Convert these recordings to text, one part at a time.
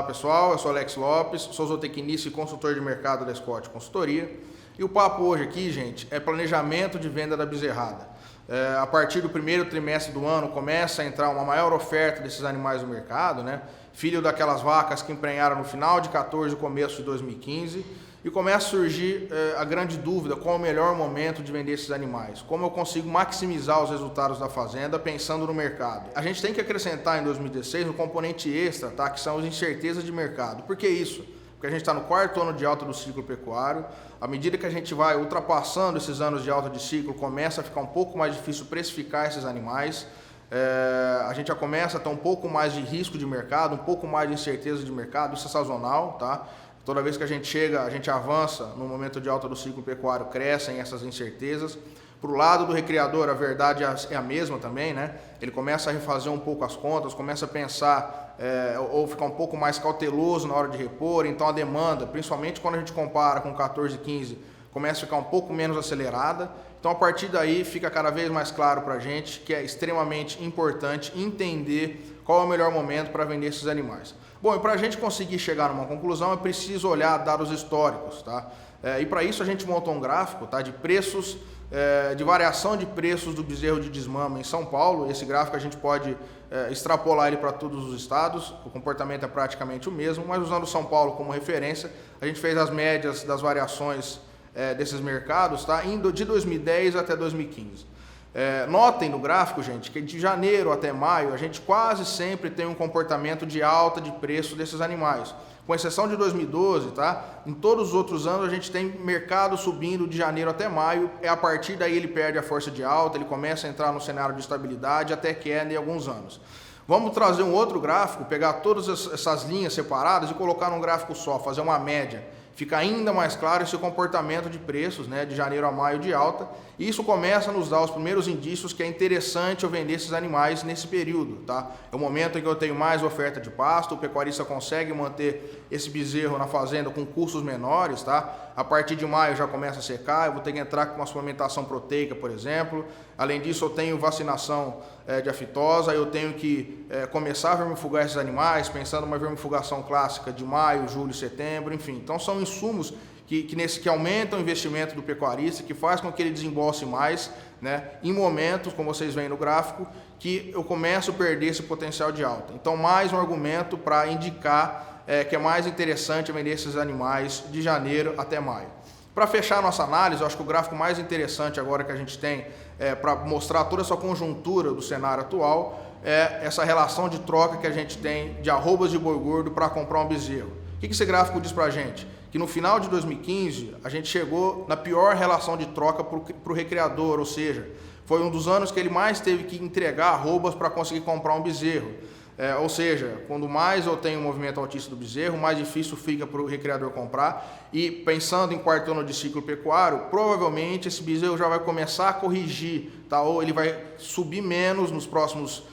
Olá pessoal, eu sou Alex Lopes, sou zootecnista e consultor de mercado da Scott Consultoria. E o papo hoje aqui, gente, é planejamento de venda da bezerrada. A partir do primeiro trimestre do ano começa a entrar uma maior oferta desses animais no mercado, né? Filho daquelas vacas que emprenharam no final de 14 e começo de 2015. E começa a surgir a grande dúvida, qual é o melhor momento de vender esses animais? Como eu consigo maximizar os resultados da fazenda pensando no mercado? A gente tem que acrescentar em 2016 um componente extra, tá? Que são as incertezas de mercado. Por que isso? Porque a gente está no quarto ano de alta do ciclo pecuário. À medida que a gente vai ultrapassando esses anos de alta de ciclo, começa a ficar um pouco mais difícil precificar esses animais. A gente já começa a ter um pouco mais de risco de mercado, um pouco mais de incerteza de mercado, isso é sazonal, tá? Toda vez que a gente chega, a gente avança no momento de alta do ciclo pecuário, crescem essas incertezas. Para o lado do recriador, a verdade é a mesma também, né? Ele começa a refazer um pouco as contas, começa a pensar ou ficar um pouco mais cauteloso na hora de repor. Então a demanda, principalmente quando a gente compara com 14 e 15, começa a ficar um pouco menos acelerada. Então a partir daí fica cada vez mais claro para a gente que é extremamente importante entender qual é o melhor momento para vender esses animais. Bom, e para a gente conseguir chegar numa conclusão é preciso olhar dados históricos, tá? E para isso a gente montou um gráfico, tá? De preços, de variação de preços do bezerro de desmama em São Paulo. Esse gráfico a gente pode extrapolar ele para todos os estados, o comportamento é praticamente o mesmo, mas usando São Paulo como referência, a gente fez as médias das variações desses mercados, tá? De 2010 até 2015. Notem no gráfico, gente, que de janeiro até maio a gente quase sempre tem um comportamento de alta de preço desses animais, com exceção de 2012, tá? Em todos os outros anos a gente tem mercado subindo de janeiro até maio, a partir daí ele perde a força de alta, ele começa a entrar no cenário de estabilidade até queda em alguns anos. Vamos trazer um outro gráfico, pegar todas essas linhas separadas e colocar num gráfico só, fazer uma média. Fica ainda mais claro esse comportamento de preços, né, de janeiro a maio de alta, e isso começa a nos dar os primeiros indícios que é interessante eu vender esses animais nesse período, tá? É o momento em que eu tenho mais oferta de pasto, o pecuarista consegue manter esse bezerro na fazenda com custos menores, tá? A partir de maio já começa a secar, eu vou ter que entrar com uma suplementação proteica, por exemplo. Além disso, eu tenho vacinação de aftosa, eu tenho que começar a vermifugar esses animais, pensando numa vermifugação clássica de maio, julho, setembro, enfim. Então são insumos que aumentam o investimento do pecuarista, que faz com que ele desembolse mais, né, em momentos, como vocês veem no gráfico, que eu começo a perder esse potencial de alta. Então, mais um argumento para indicar que é mais interessante vender esses animais de janeiro até maio. Para fechar a nossa análise, eu acho que o gráfico mais interessante agora que a gente tem para mostrar toda essa conjuntura do cenário atual é essa relação de troca que a gente tem de arrobas de boi gordo para comprar um bezerro. O que esse gráfico diz para a gente? Que no final de 2015 a gente chegou na pior relação de troca para o recriador, ou seja, foi um dos anos que ele mais teve que entregar arrobas para conseguir comprar um bezerro. Ou seja, quando mais eu tenho um movimento altista do bezerro, mais difícil fica para o recriador comprar. E pensando em quarto ano de ciclo pecuário, provavelmente esse bezerro já vai começar a corrigir, tá? Ou ele vai subir menos nos próximos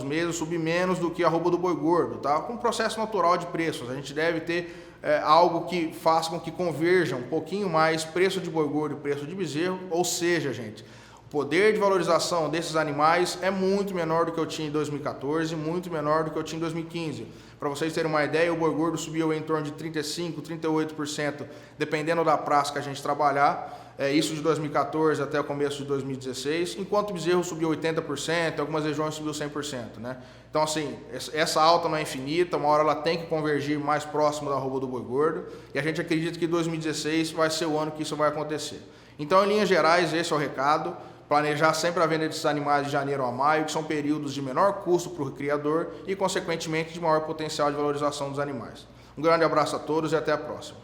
meses, subir menos do que a arroba do boi gordo, tá? Com um processo natural de preços. A gente deve ter algo que faça com que converjam um pouquinho mais preço de boi gordo e preço de bezerro. Ou seja, gente, o poder de valorização desses animais é muito menor do que eu tinha em 2014, muito menor do que eu tinha em 2015. Para vocês terem uma ideia, o boi gordo subiu em torno de 35%, 38%, dependendo da praça que a gente trabalhar. Isso de 2014 até o começo de 2016, enquanto o bezerro subiu 80%, algumas regiões subiu 100%, né? Então, assim, essa alta não é infinita, uma hora ela tem que convergir mais próximo da arroba do boi gordo, e a gente acredita que 2016 vai ser o ano que isso vai acontecer. Então, em linhas gerais, esse é o recado. Planejar sempre a venda desses animais de janeiro a maio, que são períodos de menor custo para o criador e, consequentemente, de maior potencial de valorização dos animais. Um grande abraço a todos e até a próxima.